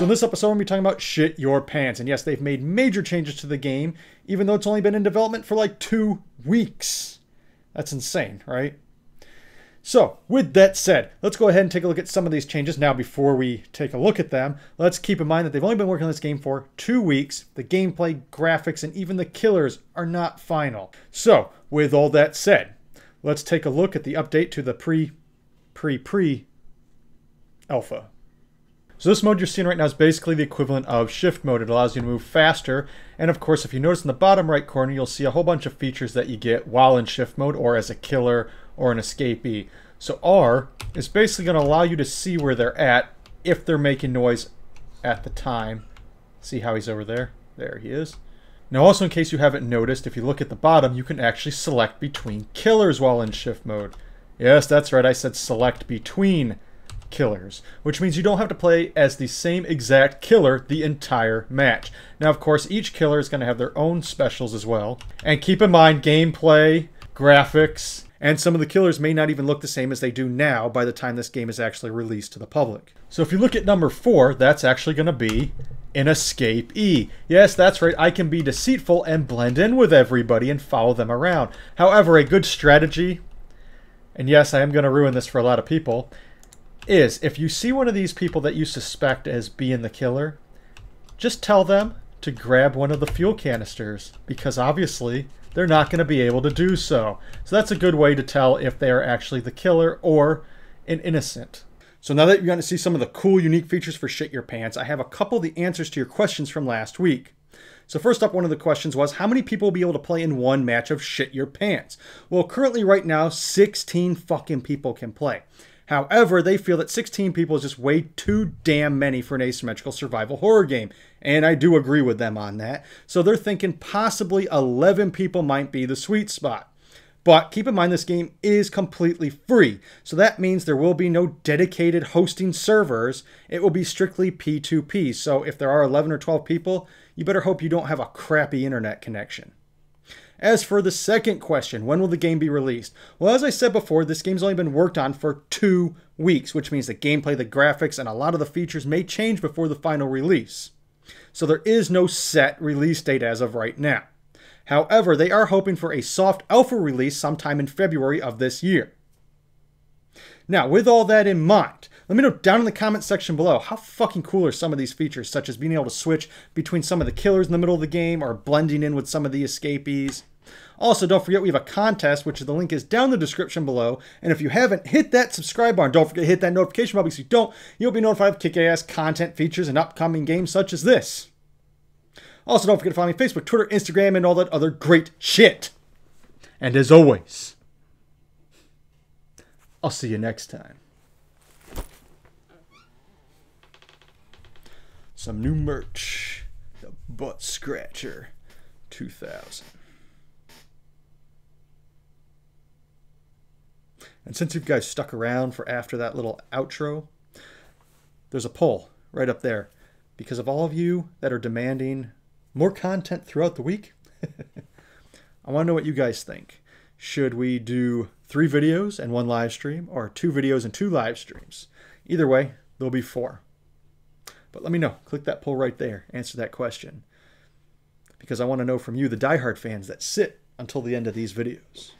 So in this episode, we're going to be talking about Shit Your Pants. And yes, they've made major changes to the game, even though it's only been in development for like 2 weeks. That's insane, right? So, with that said, let's go ahead and take a look at some of these changes. Now, before we take a look at them, let's keep in mind that they've only been working on this game for 2 weeks. The gameplay, graphics, and even the killers are not final. So, with all that said, let's take a look at the update to the pre-alpha. So this mode you're seeing right now is basically the equivalent of shift mode. It allows you to move faster. And of course, if you notice in the bottom right corner, you'll see a whole bunch of features that you get while in shift mode or as a killer or an escapee. So R is basically going to allow you to see where they're at if they're making noise at the time. See how he's over there? There he is. Now also, in case you haven't noticed, if you look at the bottom, you can actually select between killers while in shift mode. Yes, that's right, I said select between killers, which means you don't have to play as the same exact killer the entire match. Now, of course, each killer is going to have their own specials as well. And keep in mind, gameplay, graphics, and some of the killers may not even look the same as they do now by the time this game is actually released to the public. So if you look at number 4, that's actually going to be an escapee. Yes, that's right, I can be deceitful and blend in with everybody and follow them around. However, a good strategy, and yes, I am going to ruin this for a lot of people, is if you see one of these people that you suspect as being the killer, just tell them to grab one of the fuel canisters, because obviously they're not going to be able to do so. So that's a good way to tell if they are actually the killer or an innocent. So now that you're going to see some of the cool, unique features for Shit Your Pants, I have a couple of the answers to your questions from last week. So first up, one of the questions was, how many people will be able to play in one match of Shit Your Pants? Well, currently right now, 16 fucking people can play. However, they feel that 16 people is just way too damn many for an asymmetrical survival horror game. And I do agree with them on that. So they're thinking possibly 11 people might be the sweet spot. But keep in mind, this game is completely free. So that means there will be no dedicated hosting servers. It will be strictly P2P. So if there are 11 or 12 people, you better hope you don't have a crappy internet connection. As for the second question, when will the game be released? Well, as I said before, this game's only been worked on for 2 weeks, which means the gameplay, the graphics, and a lot of the features may change before the final release. So there is no set release date as of right now. However, they are hoping for a soft alpha release sometime in February of this year. Now, with all that in mind, let me know down in the comment section below how fucking cool are some of these features, such as being able to switch between some of the killers in the middle of the game or blending in with some of the escapees. Also, don't forget we have a contest, which the link is down in the description below. And if you haven't, hit that subscribe button. Don't forget to hit that notification bell, because if you don't, you'll be notified of kick-ass content, features, and upcoming games such as this. Also, don't forget to follow me on Facebook, Twitter, Instagram, and all that other great shit. And as always, I'll see you next time. Some new merch. The Butt Scratcher 2000. And since you guys stuck around for after that little outro, there's a poll right up there. Because of all of you that are demanding more content throughout the week, I want to know what you guys think. Should we do 3 videos and 1 live stream, or 2 videos and 2 live streams? Either way, there'll be 4. But let me know. Click that poll right there. Answer that question. Because I want to know from you, the diehard fans that sit until the end of these videos.